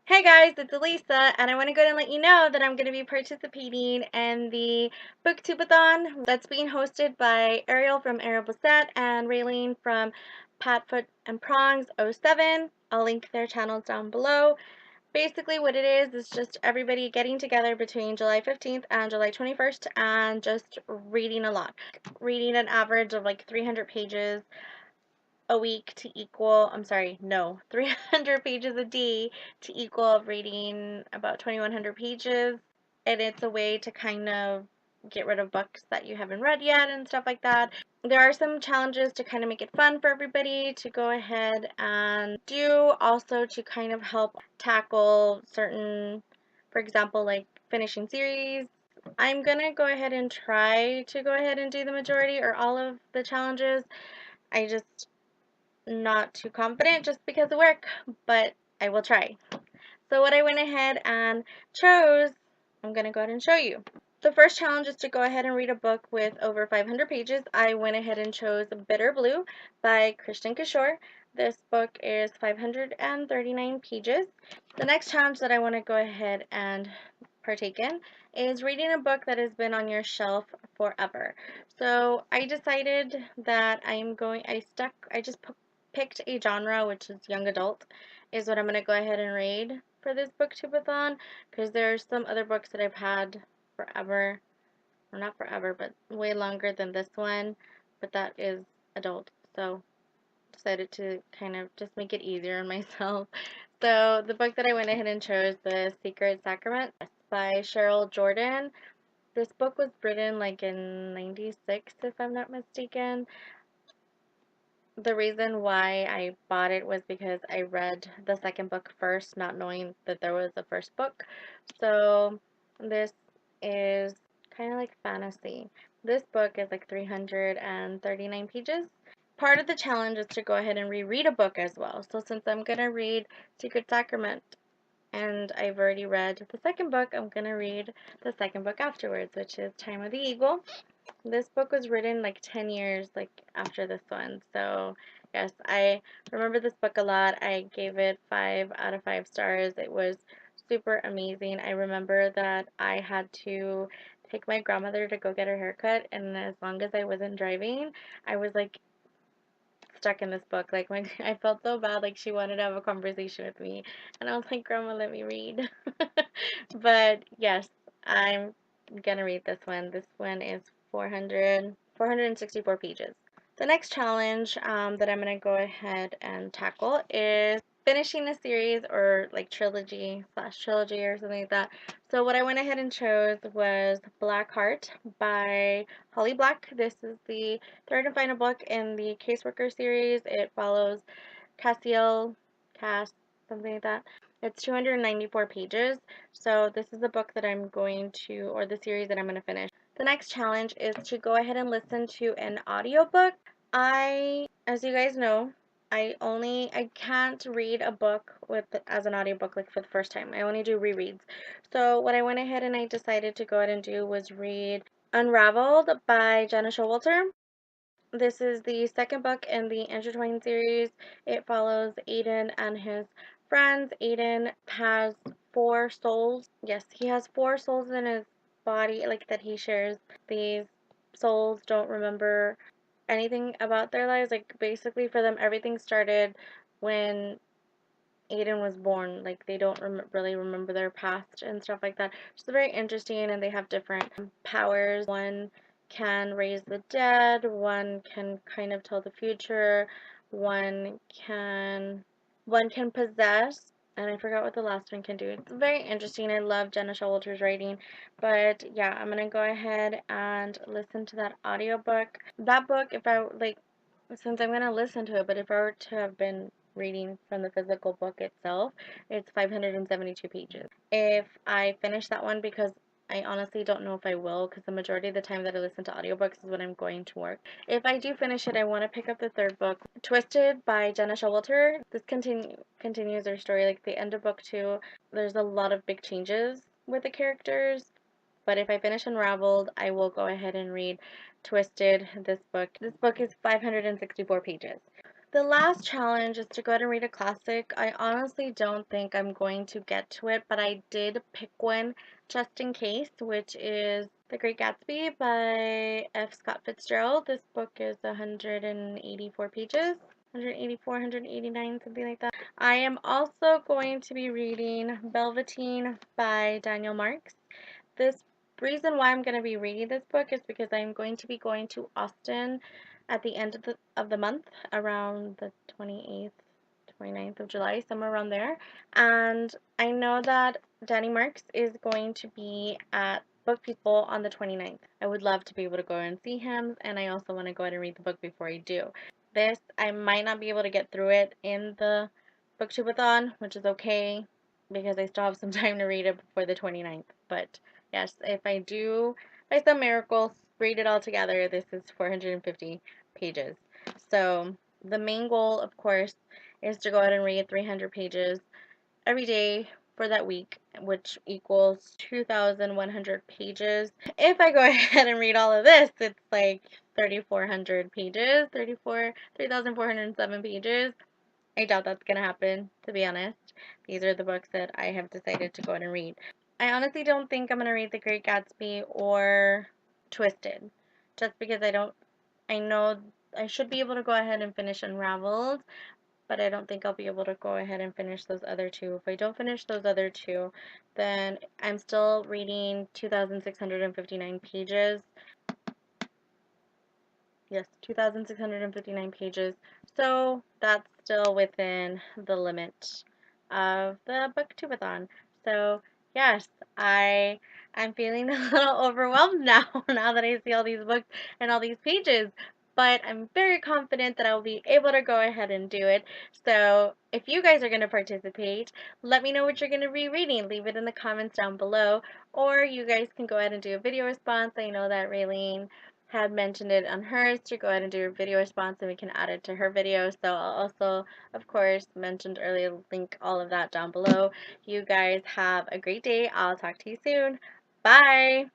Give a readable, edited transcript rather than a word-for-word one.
Hey guys, it's Elisa, and I want to go ahead and let you know that I'm going to be participating in the Booktube-A-Thon that's being hosted by Ariel from Ariel Bassett and Raylene from Patfoot and Prongs '07. I'll link their channels down below. Basically what it is just everybody getting together between July 15th and July 21st and just reading a lot. Reading an average of like 300 pages a week to equal, 300 pages a day to equal reading about 2,100 pages. And it's a way to kind of get rid of books that you haven't read yet and stuff like that. There are some challenges to kind of make it fun for everybody to go ahead and do, also to kind of help tackle certain, for example, like finishing series. I'm gonna go ahead and try to go ahead and do the majority or all of the challenges. I just not too confident just because of work, but I will try. So what I went ahead and chose, I'm going to go ahead and show you. The first challenge is to go ahead and read a book with over 500 pages. I went ahead and chose Bitterblue by Kristin Cashore. This book is 539 pages. The next challenge that I want to go ahead and partake in is reading a book that has been on your shelf forever. So I decided that I just picked a genre, which is young adult, is what I'm going to go ahead and read for this Booktube-A-Thon, because there's some other books that I've had forever, or not forever, but way longer than this one, but that is adult, so decided to kind of just make it easier on myself. So the book that I went ahead and chose, The Secret Sacrament by Sherryl Jordan. This book was written like in '96, if I'm not mistaken. The reason why I bought it was because I read the second book first, not knowing that there was a first book. So this is kind of like fantasy. This book is like 339 pages. Part of the challenge is to go ahead and reread a book as well. So since I'm going to read Secret Sacrament and I've already read the second book, I'm going to read the second book afterwards, which is Time of the Eagle. This book was written like 10 years like after this one. So yes, I remember this book a lot. I gave it 5 out of 5 stars. It was super amazing. I remember that I had to take my grandmother to go get her haircut, and as long as I wasn't driving, I was like stuck in this book. Like I felt so bad, like she wanted to have a conversation with me, and I was like, Grandma, let me read. But yes, I'm gonna read this one. This one is 464 pages. The next challenge that I'm gonna go ahead and tackle is finishing a series or like trilogy or something like that. So what I went ahead and chose was Black Heart by Holly Black. This is the third and final book in the Caseworker series. It follows Cass, something like that. It's 294 pages. So this is the book that I'm going to, or the series that I'm going to finish. The next challenge is to go ahead and listen to an audiobook. As you guys know, I can't read a book as an audiobook like for the first time. I only do rereads. So what I went ahead and I decided to go ahead and do was read Unraveled by Gena Showalter. This is the second book in the Intertwined series. It follows Aiden and his friends. Aiden has 4 souls. Yes, he has 4 souls in his body, like that he shares. These souls don't remember anything about their lives. Like basically for them, everything started when Aiden was born. Like they don't really remember their past and stuff like that. It's very interesting, and they have different powers. One can raise the dead, one can kind of tell the future, one can possess, and I forgot what the last one can do. It's very interesting. I love Gena Showalter's writing. But yeah, I'm gonna go ahead and listen to that audiobook. That book, if I like, since I'm gonna listen to it, but if I were to have been reading from the physical book itself, it's 572 pages. If I finish that one, because I honestly don't know if I will, because the majority of the time that I listen to audiobooks is when I'm going to work. If I do finish it, I want to pick up the third book, Twisted by Gena Showalter. This continues their story. Like the end of book 2, there's a lot of big changes with the characters. But if I finish Unraveled, I will go ahead and read Twisted, this book. This book is 564 pages. The last challenge is to go ahead and read a classic. I honestly don't think I'm going to get to it, but I did pick one just in case, which is The Great Gatsby by F. Scott Fitzgerald. This book is 184 pages. 184, 189, something like that. I am also going to be reading Velveteen by Daniel Marks. This reason why I'm going to be reading this book is because I'm going to be going to Austin at the end of the month, around the 28th, 29th of July, somewhere around there. And I know that Danny Marks is going to be at Book People on the 29th. I would love to be able to go and see him, and I also want to go ahead and read the book before I do. This, I might not be able to get through it in the Booktube-A-Thon, which is okay because I still have some time to read it before the 29th. But yes, if I do, by some miracle, read it all together, this is 450 pages. So the main goal, of course, is to go ahead and read 300 pages every day for that week, which equals 2,100 pages. If I go ahead and read all of this, it's like 3,400 pages, 3,407 pages. I doubt that's going to happen, to be honest. These are the books that I have decided to go ahead and read. I honestly don't think I'm going to read The Great Gatsby or Twisted, just because I know I should be able to go ahead and finish Unraveled, but I don't think I'll be able to go ahead and finish those other two. If I don't finish those other two, then I'm still reading 2,659 pages. Yes, 2,659 pages. So that's still within the limit of the Booktube-A-Thon. So yes, I'm feeling a little overwhelmed now, now that I see all these books and all these pages. But I'm very confident that I'll be able to go ahead and do it. So if you guys are going to participate, let me know what you're going to be reading. Leave it in the comments down below. Or you guys can go ahead and do a video response. I know that Raylene had mentioned it on hers to go ahead and do a video response, and we can add it to her video. So I'll also, of course, mentioned earlier, link all of that down below. You guys have a great day. I'll talk to you soon. Bye!